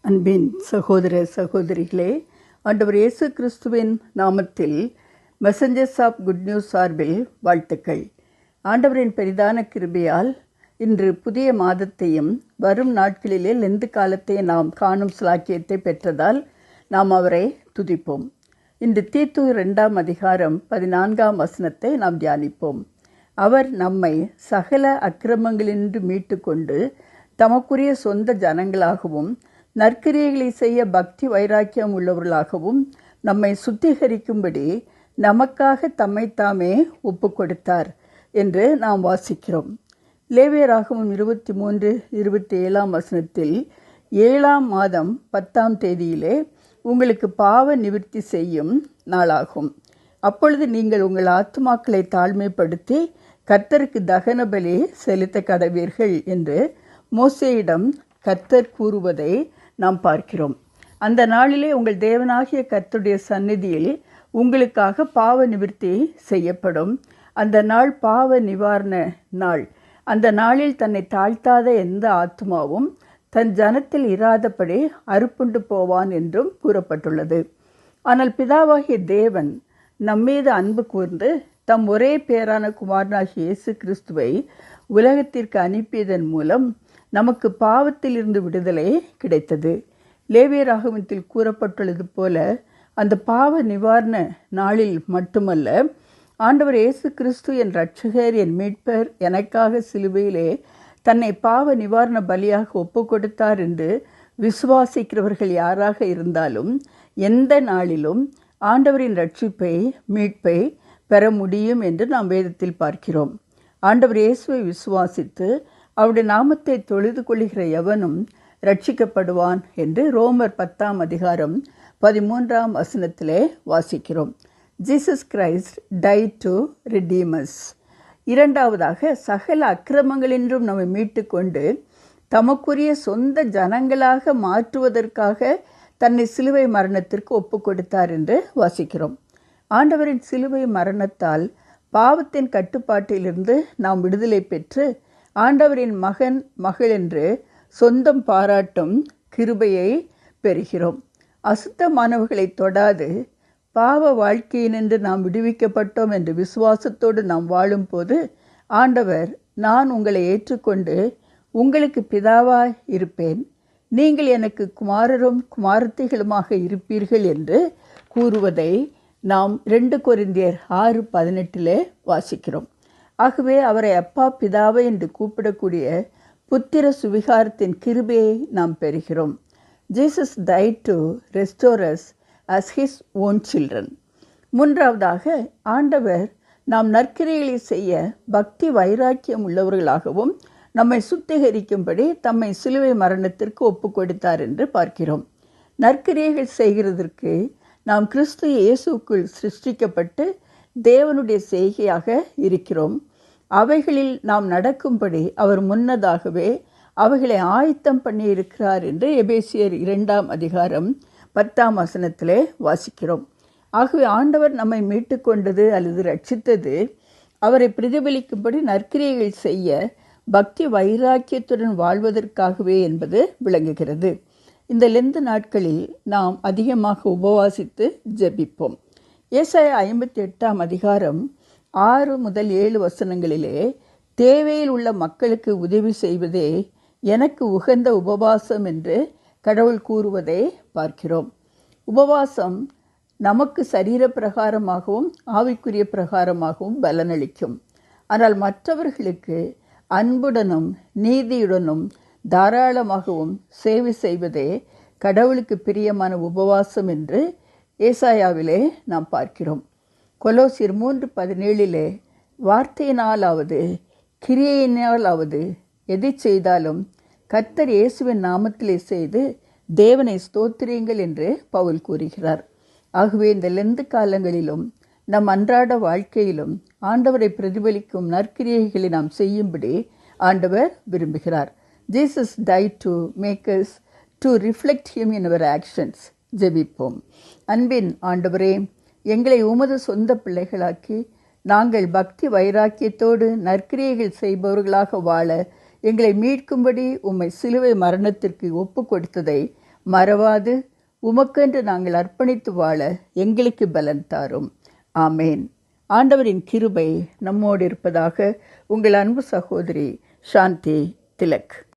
அன்பின் சகோதர சகோதரிகளே, ஆண்டவர் இயேசு கிறிஸ்துவின் நாமத்தில் மெசஞ்சர்ஸ் ஆஃப் குட் நியூஸ் சார்பில் வாழ்த்துக்கள். ஆண்டவரின் பெரிதான கிருபையால் இன்று புதிய மாதத்தையும் வரும் நாட்களிலே லெந்து காலத்தை நாம் காணும் சிலாக்கியத்தை பெற்றதால் நாம் அவரை துதிப்போம். இன்று தீத்து 2 அதிகாரம் 14 வசனத்தை நாம் தியானிப்போம். அவர் நம்மை சகல அக்கிரமங்களின்றி மீட்டு கொண்டு தமக்குரிய சொந்த ஜனங்களாகவும் நற்கிரியைகளை செய்ய பக்தி வைராக்கியம் உள்ளவர்களாகவும் நம்மை சுத்திகரிக்கும்படி நமக்காக தம்மைத்தாமே ஒப்பு கொடுத்தார் என்று நாம் வாசிக்கிறோம். லேவியராகமம் 23:27 வசனத்தில் 7ஆம் மாதம் 10ஆம் தேதியிலே உங்களுக்கு பாவ நிவிர்த்தி செய்யும் நாளாகும். அப்பொழுது நீங்கள் உங்கள் ஆத்துமாக்களை தாழ்மைப்படுத்தி கர்த்தருக்கு தகன பலி செலுத்த கடவீர்கள் என்று மோசேயிடம் கர்த்தர் கூறுவதை நாம் பார்க்கிறோம். அந்த நாளிலே உங்கள் தேவனாகிய கர்த்தருடைய சந்நிதியில் உங்களுக்காக பாவ நிவிர்த்தி செய்யப்படும். அந்த நாள் பாவ நிவாரண நாள். அந்த நாளில் தன்னை தாழ்த்தாத எந்த ஆத்மாவும் தன் ஜனத்தில் இராதபடி அறுப்புண்டு போவான் என்றும் கூறப்பட்டுள்ளது. ஆனால் பிதாவாகிய தேவன் நம்மீது அன்பு கூர்ந்து தம் ஒரே பேரான குமாரனாகிய இயேசு கிறிஸ்துவை உலகத்திற்கு அனுப்பியதன் மூலம் நமக்கு பாவத்திலிருந்து விடுதலை கிடைத்தது. லேவியராகமத்தில் கூறப்பட்டுள்ளது போல அந்த பாவ நிவாரண நாளில் மட்டுமல்ல, ஆண்டவர் இயேசு கிறிஸ்து என் இரட்சகர், என் மீட்பர், எனக்காக சிலுவையிலே தன்னை பாவ நிவாரண பலியாக ஒப்பு கொடுத்தார் என்று விசுவாசிக்கிறவர்கள் யாராக இருந்தாலும் எந்த நாளிலும் ஆண்டவரின் இரட்சிப்பை, மீட்பை பெற முடியும் என்று நாம் வேதத்தில் பார்க்கிறோம். ஆண்டவர் இயேசுவை விசுவாசித்து அவருடைய நாமத்தை தொழுது கொள்கிற எவனும் ரட்சிக்கப்படுவான் என்று ரோமர் 10ஆம் அதிகாரம் 13ஆம் வசனத்திலே வாசிக்கிறோம். Jesus Christ tight to redeem us. இரண்டாவதாக, சகல அக்கிரமங்களின்றும் நம்மை மீட்டு கொண்டு தமக்குரிய சொந்த ஜனங்களாக மாற்றுவதற்காக தன்னை சிலுவை மரணத்திற்கு ஒப்பு கொடுத்தார் என்று வாசிக்கிறோம். ஆண்டவரின் சிலுவை மரணத்தால் பாவத்தின் கட்டுப்பாட்டிலிருந்து நாம் விடுதலை பெற்று ஆண்டவரின் மகன், மகள் என்று சொந்தம் பாராட்டும் கிருபையை பெறுகிறோம். அசுத்தமானவர்களை தொடாது பாவ வாழ்க்கையினின்று நாம் விடுவிக்கப்பட்டோம் என்று விசுவாசத்தோடு நாம் வாழும்போது ஆண்டவர், நான் உங்களை ஏற்றுக்கொண்டு உங்களுக்கு பிதாவாய் இருப்பேன், நீங்கள் எனக்கு குமாரரும் குமாரத்திகளுமாக இருப்பீர்கள் என்று கூறுவதை நாம் 2 கொரிந்தியர் 6:18 வாசிக்கிறோம். ஆகவே அவரை அப்பா, பிதாவை என்று கூப்பிடக்கூடிய புத்திர சுவிகாரத்தின் கிருபையை நாம் பெறுகிறோம். Jesus died to restore us as his own children. மூன்றாவதாக, ஆண்டவர் நாம் நற்கிரியைகளை செய்ய பக்தி வைராக்கியம் உள்ளவர்களாகவும் நம்மை சுத்திகரிக்கும்படி தம்மை சிலுவை மரணத்திற்கு ஒப்பு கொடுத்தார் என்று பார்க்கிறோம். நற்கிரியைகள் செய்கிறதற்கு நாம் கிறிஸ்து இயேசுக்குள் சிருஷ்டிக்கப்பட்டு தேவனுடைய செய்கையாக இருக்கிறோம். அவைகளில் நாம் நடக்கும்படி அவர் முன்னதாகவே அவைகளை ஆயத்தம் பண்ணி இருக்கிறார் என்று எபேசியர் 2ஆம் அதிகாரம் 10ஆம் வசனத்திலே வாசிக்கிறோம். ஆகவே ஆண்டவர் நம்மை மீட்டு கொண்டது அல்லது ரட்சித்தது அவரை பிரதிபலிக்கும்படி நற்கிரியைகள் செய்ய பக்தி வைராக்கியத்துடன் வாழ்வதற்காகவே என்பது விளங்குகிறது. இந்த லெந்து நாட்களில் நாம் அதிகமாக உபவாசித்து ஜெபிப்போம். ஏசாயா 58ஆம் அதிகாரம் 6 முதல் 7 வசனங்களிலே தேவையில் உள்ள மக்களுக்கு உதவி செய்வதே எனக்கு உகந்த உபவாசம் என்று கடவுள் கூறுவதை பார்க்கிறோம். உபவாசம் நமக்கு சரீர பிரகாரமாகவும் ஆவிக்குரிய பிரகாரமாகவும் பலனளிக்கும். ஆனால் மற்றவர்களுக்கு அன்புடனும் நீதியுடனும் தாராளமாகவும் சேவை செய்வதே கடவுளுக்கு பிரியமான உபவாசம் என்று ஏசாயாவிலே நாம் பார்க்கிறோம். கொலோசியர் 3:17 வார்த்தையினாலாவது கிரியையினாலாவது எதை செய்தாலும் கர்த்தர் இயேசுவின் நாமத்திலே செய்து தேவனை ஸ்தோத்திரியுங்கள் என்று பவுல் கூறுகிறார். ஆகவே இந்த லெந்து காலங்களிலும் நம் அன்றாட வாழ்க்கையிலும் ஆண்டவரை பிரதிபலிக்கும் நற்கிரியைகளை நாம் செய்யும்படி ஆண்டவர் விரும்புகிறார். Jesus died to make us to reflect him in our actions. ஜெபிப்போம். அன்பின் ஆண்டவரே, எங்களை உமது சொந்த பிள்ளைகளாக்கி நாங்கள் பக்தி வைராக்கியத்தோடு நற்கிரியைகள் செய்பவர்களாக வாழ எங்களை மீட்கும்படி உம்மை சிலுவை மரணத்திற்கு ஒப்பு கொடுத்ததை மறவாது உமக்கென்று நாங்கள் அர்ப்பணித்து வாழ எங்களுக்கு பலன் தாரும். ஆமேன். ஆண்டவரின் கிருபை நம்மோடு இருப்பதாக. உங்கள் அன்பு சகோதரி சாந்தி திலக்.